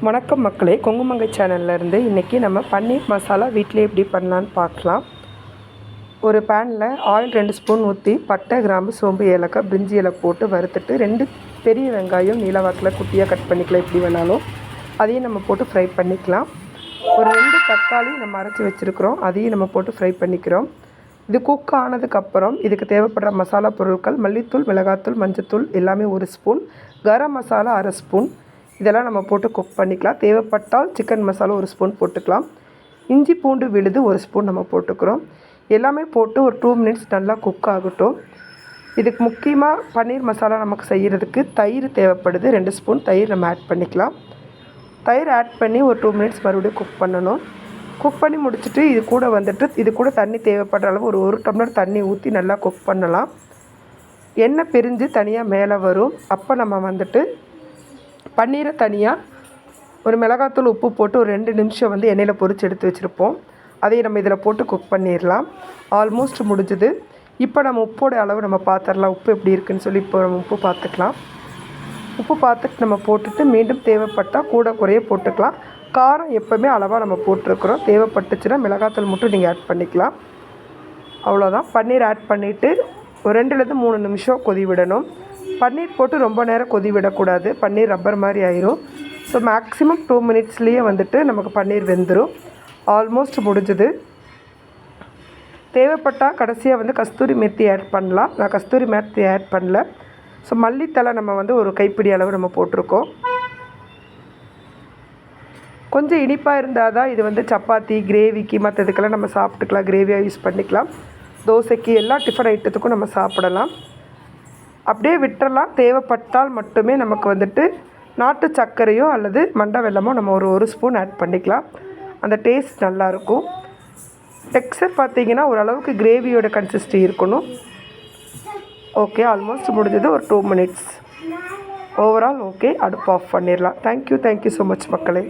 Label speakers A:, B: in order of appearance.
A: வணக்கம் மக்களே, கொங்குமங்கை சேனல்லேருந்து இன்றைக்கி நம்ம பன்னீர் மசாலா வீட்டிலே எப்படி பண்ணலான்னு பார்க்கலாம். ஒரு பேனில் ஆயில் 2 ஸ்பூன் ஊற்றி பட்டை, கிராம்பு, சோம்பு, ஏலக்காய், பிரிஞ்சி இலை போட்டு வறுத்துட்டு 2 பெரிய வெங்காயம் நீளவாக்கில் குட்டியாக கட் பண்ணிக்கலாம். எப்படி வேணாலும் அதையும் நம்ம போட்டு ஃப்ரை பண்ணிக்கலாம். ஒரு 2 தக்காளி நம்ம அரைச்சி வச்சுருக்கிறோம், அதையும் நம்ம போட்டு ஃப்ரை பண்ணிக்கிறோம். இது குக் ஆனதுக்கப்புறம் இதுக்கு தேவைப்படுற மசாலா பொருட்கள் மல்லித்தூள், மிளகாத்தூள், மஞ்சத்தூள் எல்லாமே 1 ஸ்பூன், கரம் மசாலா 1/2 ஸ்பூன், இதெல்லாம் நம்ம போட்டு குக் பண்ணிக்கலாம். தேவைப்பட்டால் சிக்கன் மசாலா 1 ஸ்பூன் போட்டுக்கலாம். இஞ்சி பூண்டு விழுது 1 ஸ்பூன் நம்ம போட்டுக்கிறோம். எல்லாமே போட்டு ஒரு 2 மினிட்ஸ் நல்லா குக் ஆகட்டும். இதுக்கு முக்கியமாக பன்னீர் மசாலா நமக்கு செய்கிறதுக்கு தயிர் தேவைப்படுது. 2 ஸ்பூன் தயிர் நம்ம ஆட் பண்ணிக்கலாம். தயிர் ஆட் பண்ணி ஒரு 2 மினிட்ஸ் மறுபடியும் குக் பண்ணணும். குக் பண்ணி முடிச்சுட்டு இது கூட தண்ணி தேவைப்படுற அளவு ஒரு டம்ளர் தண்ணி ஊற்றி நல்லா குக் பண்ணலாம். எண்ணெய் பிரிஞ்சு தனியாக மேலே வரும். அப்போ நம்ம பன்னீரை தனியாக ஒரு மிளகாத்தூள், உப்பு போட்டு ஒரு 2 நிமிஷம் எண்ணெயில் பொரித்து எடுத்து வச்சுருப்போம். அதையும் நம்ம இதில் போட்டு குக் பண்ணிடலாம். ஆல்மோஸ்ட் முடிஞ்சுது. இப்போ நம்ம உப்போட அளவு நம்ம பார்த்துடலாம். உப்பு எப்படி இருக்குதுன்னு சொல்லி இப்போ நம்ம உப்பு பார்த்துக்கலாம். உப்பு பார்த்துட்டு நம்ம போட்டுட்டு மீண்டும் தேவைப்பட்டால் கூட குறைய போட்டுக்கலாம். காரம் எப்போவுமே அளவாக நம்ம போட்டிருக்கிறோம். தேவைப்பட்டுச்சுன்னா மிளகாத்தூள் மட்டும் நீங்கள் ஆட் பண்ணிக்கலாம். அவ்வளோதான். பன்னீர் ஆட் பண்ணிவிட்டு ஒரு 2லேருந்து 3 நிமிஷம் கொதி விடணும். பன்னீர் போட்டு ரொம்ப நேரம் கொதி விடக்கூடாது. பன்னீர் ரப்பர் மாதிரி ஆயிரும். ஸோ மேக்ஸிமம் 2 மினிட்ஸ்லேயே நமக்கு பன்னீர் வெந்துடும். ஆல்மோஸ்ட் முடிஞ்சுது. தேவைப்பட்டால் கடைசியாக கஸ்தூரி மெத்தி ஆட் பண்ணலாம். நான் கஸ்தூரி மெத்தி ஆட் பண்ணல. ஸோ மல்லித்தலை நம்ம ஒரு கைப்பிடி அளவு நம்ம போட்டிருக்கோம். கொஞ்சம் இனிப்பாக இருந்தால் தான் இது சப்பாத்தி, கிரேவிக்கு, மற்றதுக்கெல்லாம் நம்ம சாப்பிட்டுக்கலாம். கிரேவியாக யூஸ் பண்ணிக்கலாம். தோசைக்கு, எல்லா டிஃபன் ஐட்டத்துக்கும் நம்ம சாப்பிடலாம். அப்படியே விட்டுறலாம். தேவைப்பட்டால் மட்டுமே நமக்கு நாட்டு சர்க்கரையோ அல்லது மண்டை வெல்லமோ நம்ம ஒரு ஸ்பூன் ஆட் பண்ணிக்கலாம். அந்த டேஸ்ட் நல்லாயிருக்கும். டெக்ஸ்சர் பார்த்திங்கன்னா ஓரளவுக்கு கிரேவியோட கன்சிஸ்டி இருக்கணும். ஓகே, ஆல்மோஸ்ட் முடிஞ்சது. ஒரு 2 மினிட்ஸ். Overall okay. அடுப்பு ஆஃப் பண்ணிடலாம். தேங்க்யூ ஸோ மச் மக்களே.